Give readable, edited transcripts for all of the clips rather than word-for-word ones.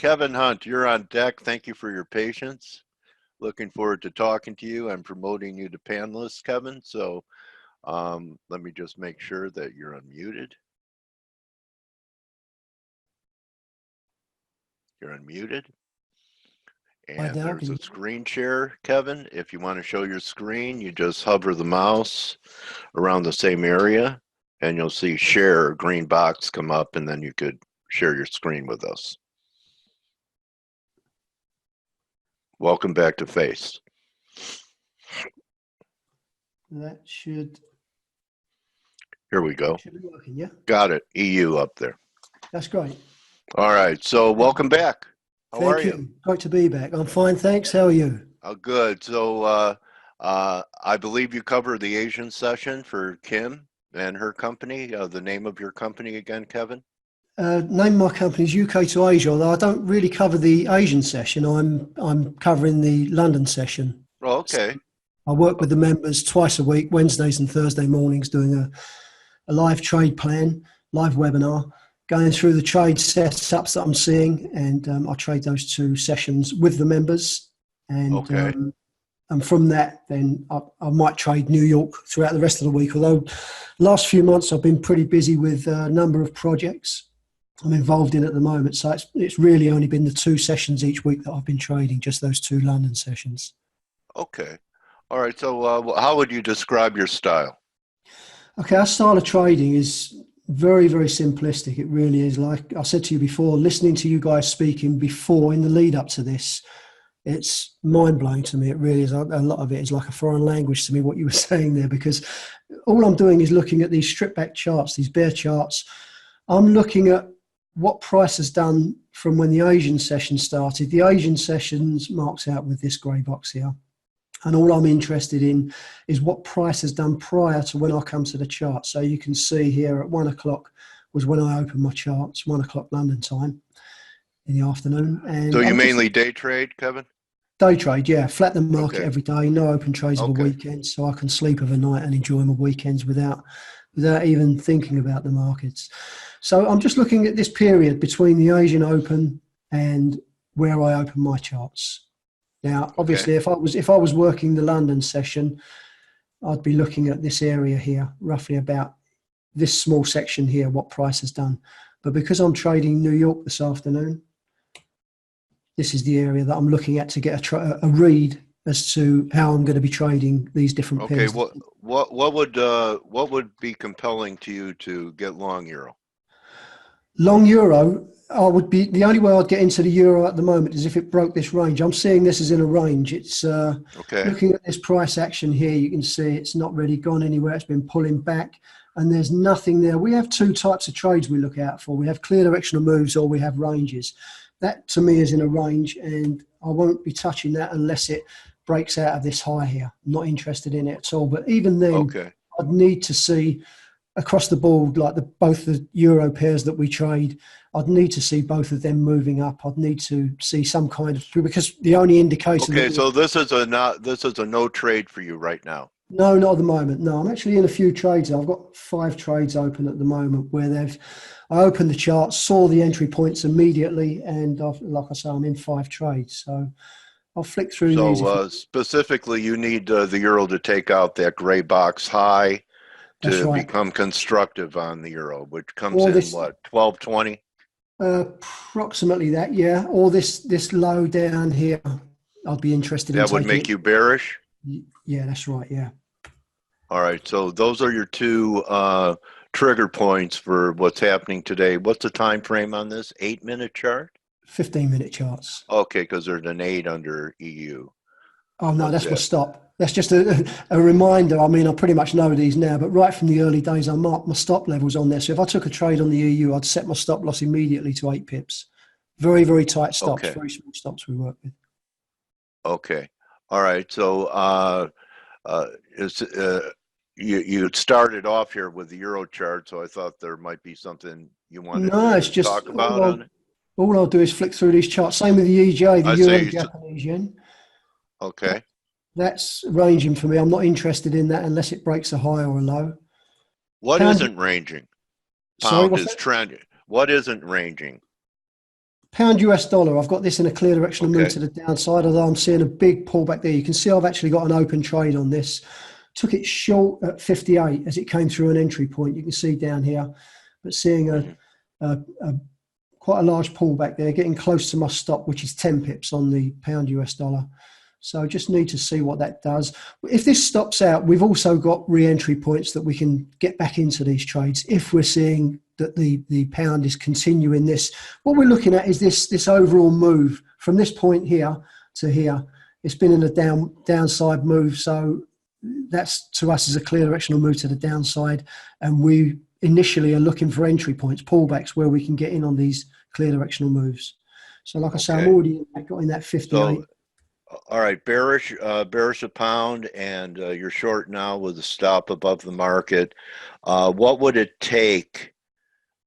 Kevin Hunt, you're on deck. Thank you for your patience. Looking forward to talking to you. I'm promoting you to panelist, Kevin. So let me just make sure that you're unmuted. You're unmuted. And there's a screen share, Kevin. If you want to show your screen, you just hover the mouse around the same area and you'll see share, a green box come up, and then you could share your screen with us. Welcome back to F.A.C.E. That should. Here we go. Should be working, yeah. Got it. EU up there. That's great. All right. So welcome back. How are you? Thank you. Great to be back. I'm fine, thanks. How are you? Oh, good. So I believe you covered the Asian session for Kim and her company. The name of your company again, Kevin? Name of my company is UK to Asia, although I don't really cover the Asian session. I'm covering the London session. Oh, okay. So I work with the members twice a week, Wednesdays and Thursday mornings, doing a live trade plan, live webinar, going through the trade setups that I'm seeing, and I trade those two sessions with the members. And okay. And from that, then I might trade New York throughout the rest of the week. Although last few months I've been pretty busy with a number of projects I'm involved in at the moment. So it's really only been the two sessions each week that I've been trading, just those two London sessions. Okay. All right. So how would you describe your style? Okay, our style of trading is very, very simplistic. It really is. Like I said to you before, listening to you guys speaking before in the lead up to this, it's mind-blowing to me. It really is. A lot of it is like a foreign language to me, what you were saying there, because all I'm doing is looking at these strip-back charts, these bear charts. I'm looking at what price has done from when the Asian session started. The Asian session's marked out with this grey box here. And all I'm interested in is what price has done prior to when I come to the chart. So you can see here at 1 o'clock was when I opened my charts, 1 o'clock London time in the afternoon. And so you mainly day trade, Kevin? Day trade, yeah. Flat the market every day, no open trades of a weekend, so I can sleep overnight and enjoy my weekends without even thinking about the markets. So I'm just looking at this period between the Asian Open and where I open my charts. Now, obviously, if I was working the London session, I'd be looking at this area here, roughly about this small section here, what price has done. But because I'm trading New York this afternoon, this is the area that I'm looking at to get a read as to how I'm going to be trading these different pairs. Okay, what would be compelling to you to get long euro? Long euro, I would be the only way I'd get into the euro at the moment is if it broke this range. I'm seeing this as in a range. It's looking at this price action here. You can see it's not really gone anywhere. It's been pulling back, and there's nothing there. We have two types of trades we look out for. We have clear directional moves, or we have ranges. That to me is in a range, and I won't be touching that unless it breaks out of this high here. I'm not interested in it at all. But even then, I'd need to see across the board, like both the euro pairs that we trade, I'd need to see both of them moving up. I'd need to see some kind of, because the only indication. Okay, so this is a no trade for you right now. No, not at the moment. No, I'm actually in a few trades. I've got 5 trades open at the moment where I opened the chart, saw the entry points immediately, and like I say, I'm in 5 trades. So I'll flick through these. So specifically, you need the euro to take out that gray box high to become constructive on the euro, which comes in what, 1220? Approximately that, yeah. Or this low down here, I'd be interested in. That would make you bearish? Yeah, that's right, yeah. All right, so those are your two trigger points for what's happening today. What's the time frame on this? 8-minute chart? 15-minute charts. Okay, because there's an 8 under EU. Oh no, that's my stop. That's just a reminder. I mean, I pretty much know these now, but right from the early days, I marked my stop levels on there. So if I took a trade on the EU, I'd set my stop loss immediately to 8 pips. Very, very tight stops, very small stops we work with. Okay. All right. So you started off here with the euro chart, so I thought there might be something you wanted to talk about on it. All I'll do is flick through these charts. Same with the EJ, the Euro Japanese yen. Okay. That's ranging for me. I'm not interested in that unless it breaks a high or a low. What isn't ranging? Pound is trending. What isn't ranging? Pound US dollar, I've got this in a clear directional move Okay. to the downside, although I'm seeing a big pullback there. You can see I've actually got an open trade on this. Took it short at 58 as it came through an entry point. You can see down here, but seeing a quite a large pullback there, getting close to my stop, which is 10 pips on the pound US dollar. So just need to see what that does. If this stops out, we've also got re-entry points that we can get back into these trades if we're seeing that the pound is continuing this. What we're looking at is this overall move from this point here to here. It's been in a downside move, so that's to us is a clear directional move to the downside, and we initially are looking for entry points, pullbacks where we can get in on these clear directional moves. So like I say, I'm already got in that 58. So, all right, bearish a pound, and you're short now with a stop above the market. What would it take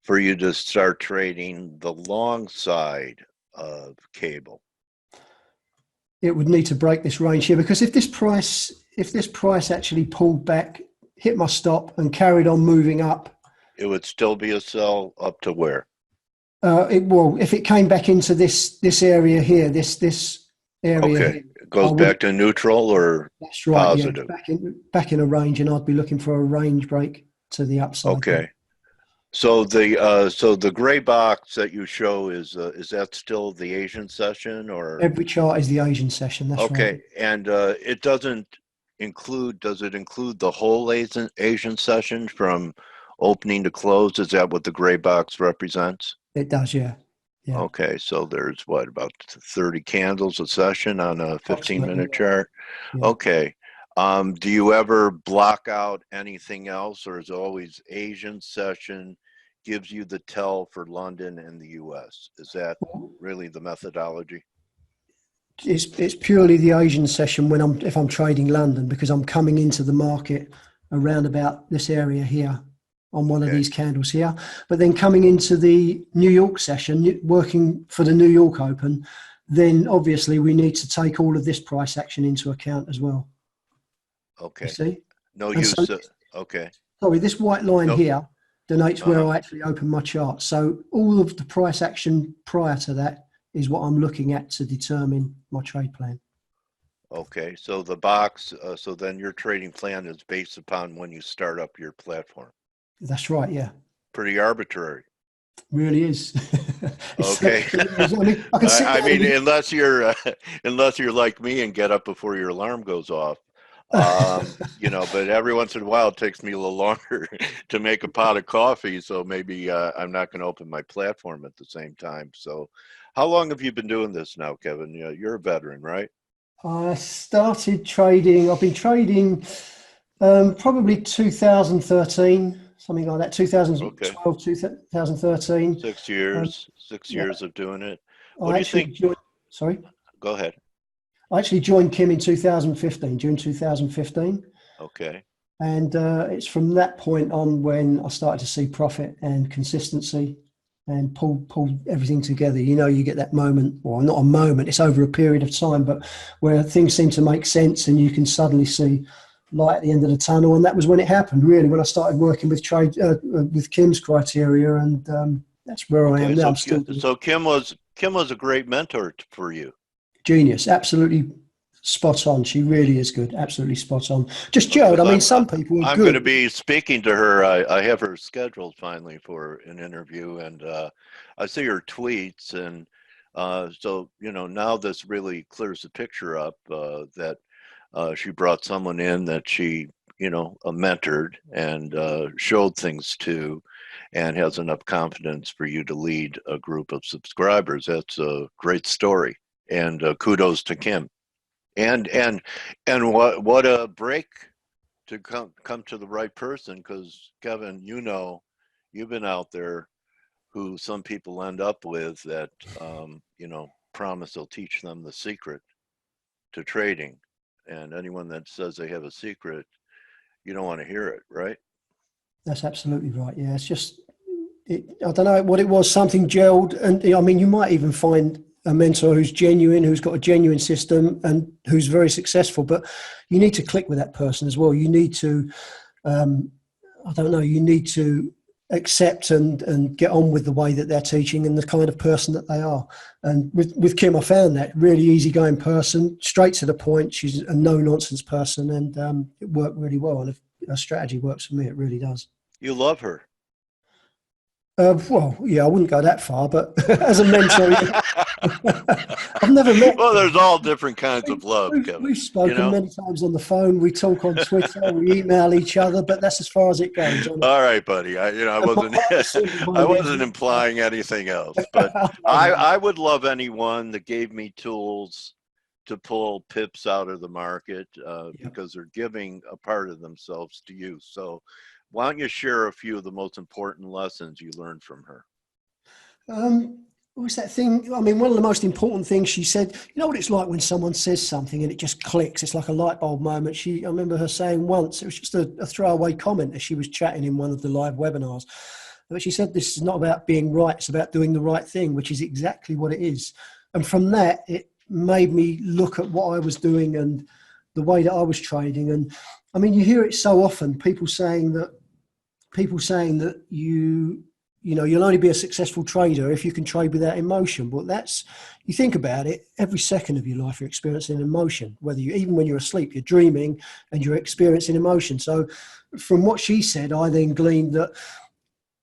for you to start trading the long side of cable? It would need to break this range here, because if this price actually pulled back, hit my stop, and carried on moving up, it would still be a sell up to where? If it came back into this area here, this area okay. here, It goes back to neutral or that's right, positive? Yeah, back in a range, and I'd be looking for a range break to the upside. Okay. There. So the gray box that you show is that still the Asian session, or every chart is the Asian session? That's okay, right. and it doesn't include. Does it include the whole Asian session from opening to close? Is that what the gray box represents? It does, yeah. Yeah. Okay, so there's what, about 30 candles a session on a 15-minute chart? Yeah. Okay. Do you ever block out anything else, or is it always Asian session gives you the tell for London and the US? Is that really the methodology? It's purely the Asian session if I'm trading London, because I'm coming into the market around about this area here on one of these candles here. But then coming into the New York session, working for the New York Open, then obviously we need to take all of this price action into account as well. Okay. You see? No use. Okay. Sorry, this white line here denotes where I actually open my chart. So all of the price action prior to that is what I'm looking at to determine my trade plan. Okay, so the box, so then your trading plan is based upon when you start up your platform. That's right, yeah. Pretty arbitrary. Really is. Okay. I mean, unless you're like me and get up before your alarm goes off, but every once in a while it takes me a little longer to make a pot of coffee. So maybe I'm not going to open my platform at the same time. So how long have you been doing this now, Kevin? You're a veteran, right? I started trading. I've been trading probably 2013, something like that. 2012, 2013. 6 years. 6 years of doing it. What I do you think? Sorry. Go ahead. I actually joined Kim in 2015, June 2015. Okay. And it's from that point on when I started to see profit and consistency and pull everything together. You get that moment, well, not a moment, it's over a period of time, but where things seem to make sense and you can suddenly see light at the end of the tunnel. And that was when it happened, really, when I started working with with Kim's criteria, and that's where I am now. So Kim was a great mentor for you. Genius, absolutely spot on. She really is good, absolutely spot on. Just Gerald, I mean, some people are I'm good. going to be speaking to her. I have her scheduled finally for an interview, and I see her tweets, and so now this really clears the picture up that she brought someone in that she mentored and showed things to, and has enough confidence for you to lead a group of subscribers. That's a great story, and kudos to Kim. And what a break to come to the right person, because Kevin, you've been out there who some people end up with that promise they'll teach them the secret to trading, and anyone that says they have a secret, you don't want to hear it, right? That's absolutely right. Yeah, it's just I don't know what it was, something gelled, and I mean, you might even find a mentor who's genuine, who's got a genuine system, and who's very successful. But you need to click with that person as well. You need to, you need to accept and get on with the way that they're teaching and the kind of person that they are. And with Kim, I found that really easygoing person, straight to the point. She's a no nonsense person, and it worked really well. And if her strategy works for me, it really does. You love her. Well, yeah, I wouldn't go that far, but as a mentor, yeah. I've never met. Well, there's all different kinds of love, Kevin. We've spoken many times on the phone. We talk on Twitter. We email each other, but that's as far as it goes. All right, buddy. I wasn't I wasn't implying anything else, but I would love anyone that gave me tools to pull pips out of the market because they're giving a part of themselves to you. So why don't you share a few of the most important lessons you learned from her? What was that thing? I mean, one of the most important things she said, you know what it's like when someone says something and it just clicks. It's like a light bulb moment. I remember her saying once, it was just a throwaway comment as she was chatting in one of the live webinars. But she said, this is not about being right. It's about doing the right thing, which is exactly what it is. And from that, it made me look at what I was doing and the way that I was trading. And I mean, you hear it so often, people saying that you'll only be a successful trader if you can trade without emotion. Well, you think about it, every second of your life you're experiencing emotion, even when you're asleep, you're dreaming and you're experiencing emotion. So from what she said, I then gleaned that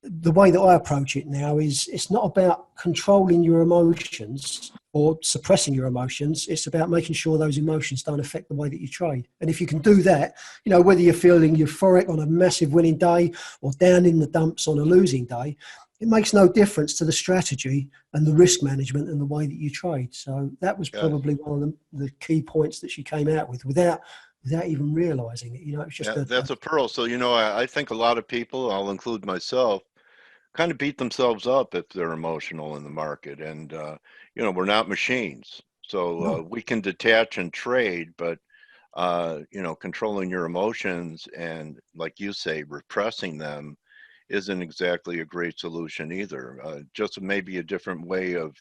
the way that I approach it now is it's not about controlling your emotions or suppressing your emotions. It's about making sure those emotions don't affect the way that you trade. And if you can do that, whether you're feeling euphoric on a massive winning day or down in the dumps on a losing day, it makes no difference to the strategy and the risk management and the way that you trade. So that was probably one of the key points that she came out with without even realizing it. It's just that's a pearl. So, I think a lot of people, I'll include myself, kind of beat themselves up if they're emotional in the market. And, we're not machines. So we can detach and trade, but, controlling your emotions and, like you say, repressing them isn't exactly a great solution either. Just maybe a different way of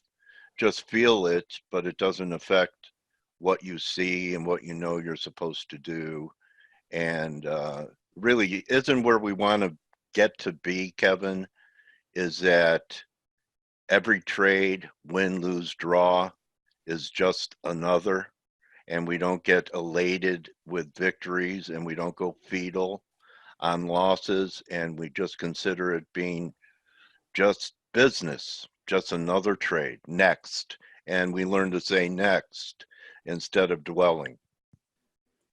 just feel it, but it doesn't affect what you see and what you're supposed to do. And really isn't where we want to get to be, Kevin, is that every trade, win, lose, draw, is just another, and we don't get elated with victories and we don't go fetal on losses, and we just consider it being just business, just another trade, next. And we learn to say next instead of dwelling.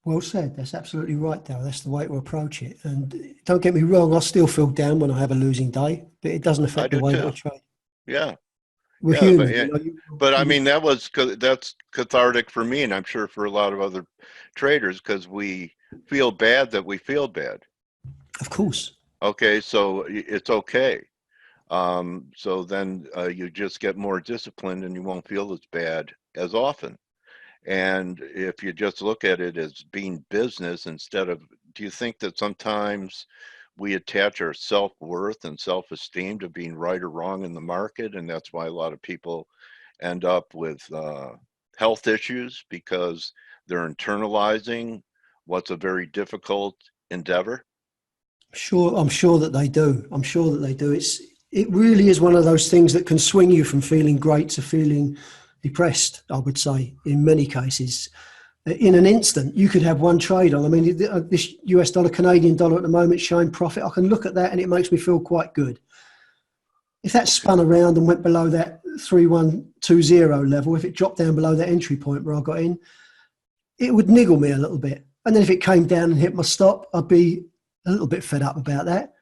Well said. That's absolutely right, Dale. That's the way to approach it. And don't get me wrong, I still feel down when I have a losing day, but it doesn't affect the way that I trade. Yeah. We're human. But I mean, that's cathartic for me, and I'm sure for a lot of other traders, because we feel bad that we feel bad. Of course. Okay, so it's okay. So then you just get more disciplined and you won't feel as bad as often. And if you just look at it as being business instead of, do you think that sometimes we attach our self-worth and self-esteem to being right or wrong in the market? And that's why a lot of people end up with health issues, because they're internalizing what's a very difficult endeavor. I'm sure that they do. It really is one of those things that can swing you from feeling great to feeling depressed, I would say, in many cases. In an instant, you could have one trade on. I mean, this US dollar, Canadian dollar at the moment showing profit. I can look at that and it makes me feel quite good. If that spun around and went below that 3120 level, if it dropped down below that entry point where I got in, it would niggle me a little bit. And then if it came down and hit my stop, I'd be a little bit fed up about that.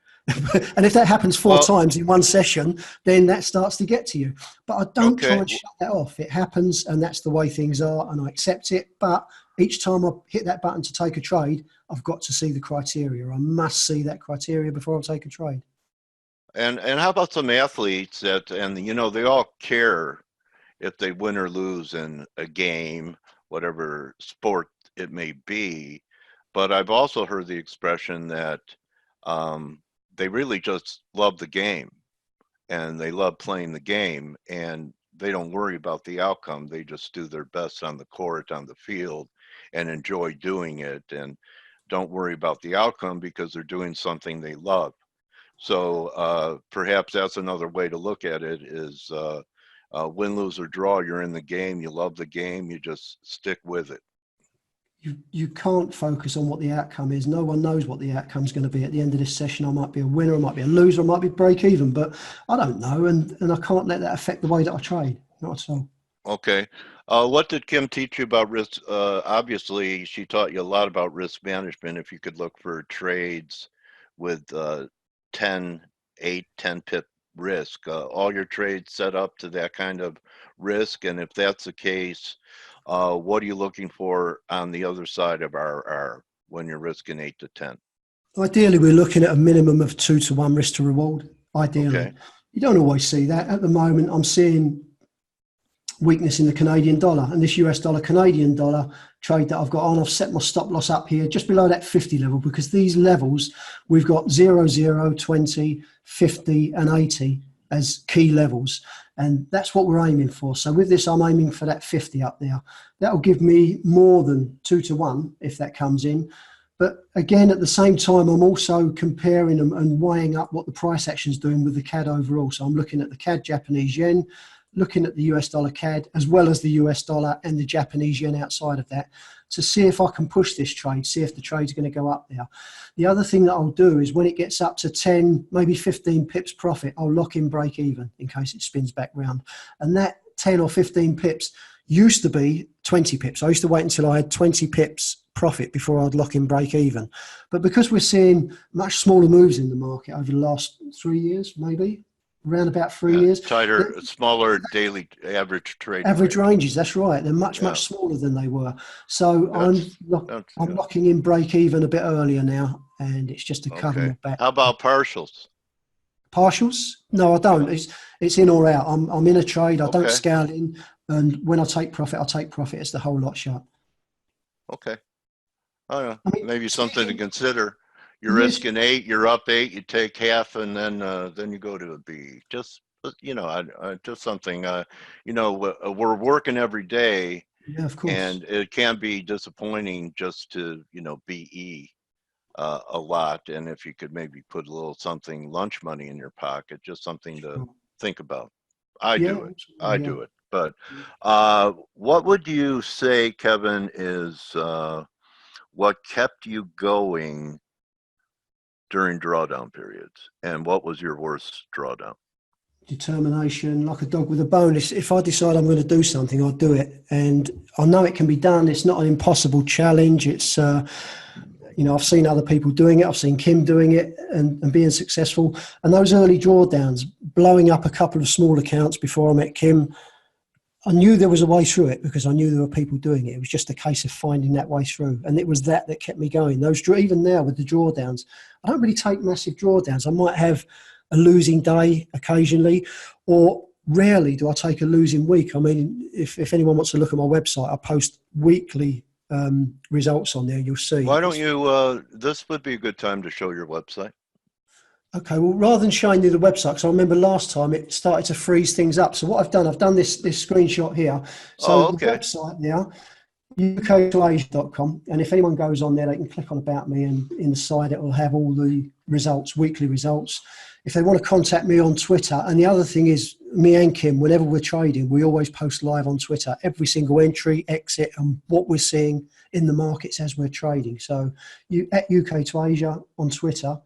And if that happens four times in one session, then that starts to get to you. But I don't try and shut that off. It happens, and that's the way things are, and I accept it. But each time I hit that button to take a trade, I've got to see the criteria. I must see that criteria before I take a trade. And how about some athletes that, and they all care if they win or lose in a game, whatever sport it may be. But I've also heard the expression that they really just love the game and they love playing the game, and they don't worry about the outcome. They just do their best on the court, on the field, and enjoy doing it, and don't worry about the outcome because they're doing something they love. So perhaps that's another way to look at it is win, lose, or draw. You're in the game. You love the game. You just stick with it. You can't focus on what the outcome is. No one knows what the outcome is going to be. At the end of this session, I might be a winner, I might be a loser, I might be break even, but I don't know. And I can't let that affect the way that I trade. Not at all. Okay. What did Kim teach you about risk? Obviously, she taught you a lot about risk management. If you could look for trades with 10, 8, 10 pip risk, all your trades set up to that kind of risk. And if that's the case, what are you looking for on the other side of RR when you're risking 8 to 10? Ideally, we're looking at a minimum of 2 to 1 risk to reward. Ideally, Okay. you don't always see that. At the moment, I'm seeing weakness in the Canadian dollar, and this US dollar Canadian dollar trade that I've got on, I've set my stop loss up here just below that 50 level, because these levels, we've got 0, 0, 20, 50 and 80 as key levels, and that's what we're aiming for. So with this, I'm aiming for that 50 up there. That'll give me more than 2 to 1 if that comes in. But again, at the same time, I'm also comparing them and weighing up what the price action is doing with the CAD overall. So I'm looking at the CAD Japanese yen, looking at the US dollar CAD, as well as the US dollar and the Japanese yen outside of that, to see if I can push this trade, see if the trade's going to go up there. The other thing that I'll do is when it gets up to 10, maybe 15 pips profit, I'll lock in break even in case it spins back round. And that 10 or 15 pips used to be 20 pips. I used to wait until I had 20 pips profit before I'd lock in break even. But because we're seeing much smaller moves in the market over the last 3 years, maybe, around about 3 years. Tighter, smaller daily average trading Average range. ranges, that's right. They're much smaller than they were. So I'm locking in break even a bit earlier now, and it's just to cover my back. How about partials? Partials? No, I don't. It's in or out. I'm in a trade. I don't scale in, and when I take profit, I take profit. It's the whole lot shut. Okay. Oh yeah. I mean, maybe something to consider. You're risking 8, you're up 8, you take half, and then you go to a B. Just just something. We're working every day. Yeah, of course. And it can be disappointing just to BE a lot. And if you could maybe put a little something lunch money in your pocket, just something to think about. I do it. But what would you say, Kevin, is what kept you going during drawdown periods, and what was your worst drawdown? Determination, like a dog with a bone. If I decide I'm going to do something, I'll do it, and I know it can be done. It's not an impossible challenge. It's I've seen other people doing it. I've seen Kim doing it and being successful. And those early drawdowns, blowing up a couple of small accounts before I met Kim, I knew there was a way through it because I knew there were people doing it. It was just a case of finding that way through. And it was that kept me going. Even now with the drawdowns, I don't really take massive drawdowns. I might have a losing day occasionally, or rarely do I take a losing week. I mean, if anyone wants to look at my website, I post weekly results on there. You'll see. Why don't you, this would be a good time to show your website. Okay, well, rather than showing you the website, because I remember last time it started to freeze things up. So what I've done this screenshot here. So the website now, uktoasia.com, and if anyone goes on there, they can click on About Me, and in the side it will have all the results, weekly results. If they want to contact me on Twitter, and the other thing is, me and Kim, whenever we're trading, we always post live on Twitter, every single entry, exit, and what we're seeing in the markets as we're trading. So at UK to Asia on Twitter.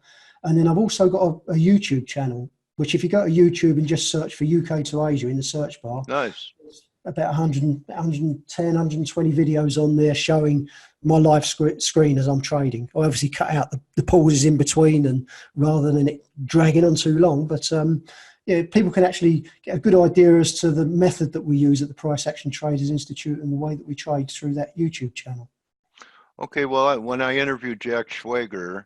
And then I've also got a YouTube channel, which if you go to YouTube and just search for UK to Asia in the search bar, nice. About 110, 120 videos on there showing my live screen as I'm trading. I obviously cut out the pauses in between, and rather than it dragging on too long. But people can actually get a good idea as to the method that we use at the Price Action Traders Institute and the way that we trade through that YouTube channel. Okay, well, when I interviewed Jack Schwager,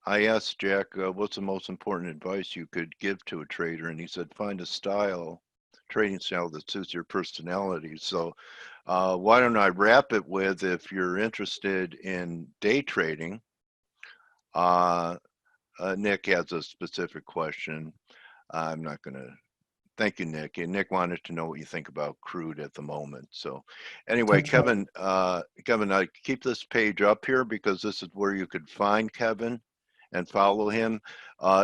I asked Jack, what's the most important advice you could give to a trader? And he said, find a trading style that suits your personality. So why don't I wrap it with, if you're interested in day trading, Nick has a specific question. I'm not going to, thank you, Nick. And Nick wanted to know what you think about crude at the moment. So anyway, Kevin, I keep this page up here because this is where you could find Kevin and follow him.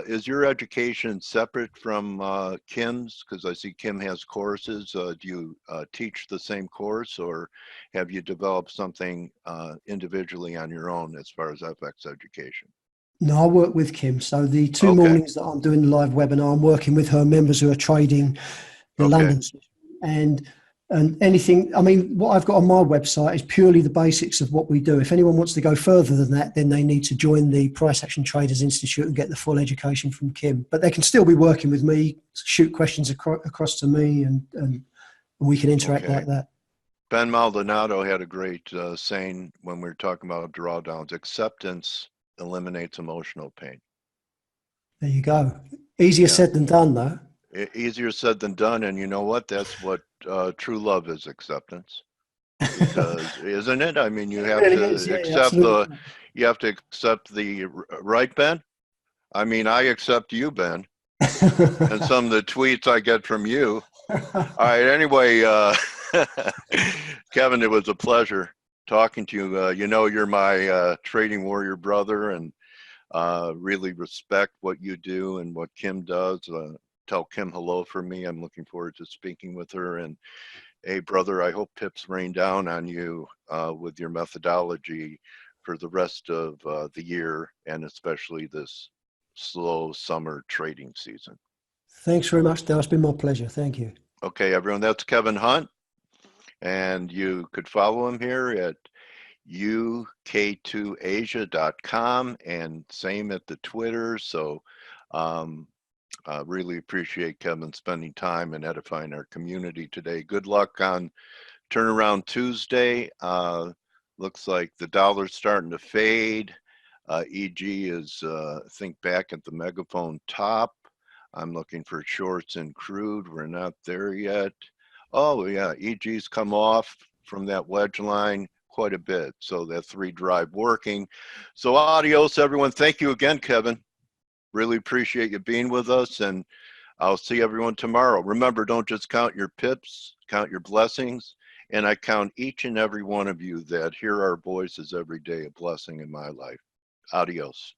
Is your education separate from Kim's? Because I see Kim has courses. Do you teach the same course, or have you developed something individually on your own as far as FX education? No, I work with Kim. So the two Okay, mornings that I'm doing the live webinar, I'm working with her members who are trading the okay, London session. And anything, I mean, what I've got on my website is purely the basics of what we do. If anyone wants to go further than that, then they need to join the Price Action Traders Institute and get the full education from Kim. But they can still be working with me, shoot questions across to me, and we can interact okay. like that. Ben Maldonado had a great saying when we were talking about drawdowns: acceptance eliminates emotional pain. There you go. Easier Yeah. said than done, though. Easier said than done, and you know what? That's what true love is, acceptance. Because isn't it? I mean, you It have really is. to Yeah, accept absolutely. you have to accept the right, Ben. I mean, I accept you, Ben, and some of the tweets I get from you. All right. Anyway, Kevin, it was a pleasure talking to you. You know, you're my trading warrior brother, and really respect what you do and what Kim does. Tell Kim hello for me. I'm looking forward to speaking with her. And hey, brother, I hope pips rain down on you with your methodology for the rest of the year, and especially this slow summer trading season. Thanks very much, Dale. It's been my pleasure. Thank you. Okay, everyone, that's Kevin Hunt, and you could follow him here at uk2asia.com, and same at the Twitter. So really appreciate Kevin spending time and edifying our community today. Good luck on Turnaround Tuesday. Looks like the dollar's starting to fade. EG is, I think, back at the megaphone top. I'm looking for shorts in crude. We're not there yet. Oh, yeah, EG's come off from that wedge line quite a bit. So that 3 drive working. So adios, everyone. Thank you again, Kevin. Really appreciate you being with us, and I'll see everyone tomorrow. Remember, don't just count your pips, count your blessings. And I count each and every one of you that hear our voices every day a blessing in my life. Adios.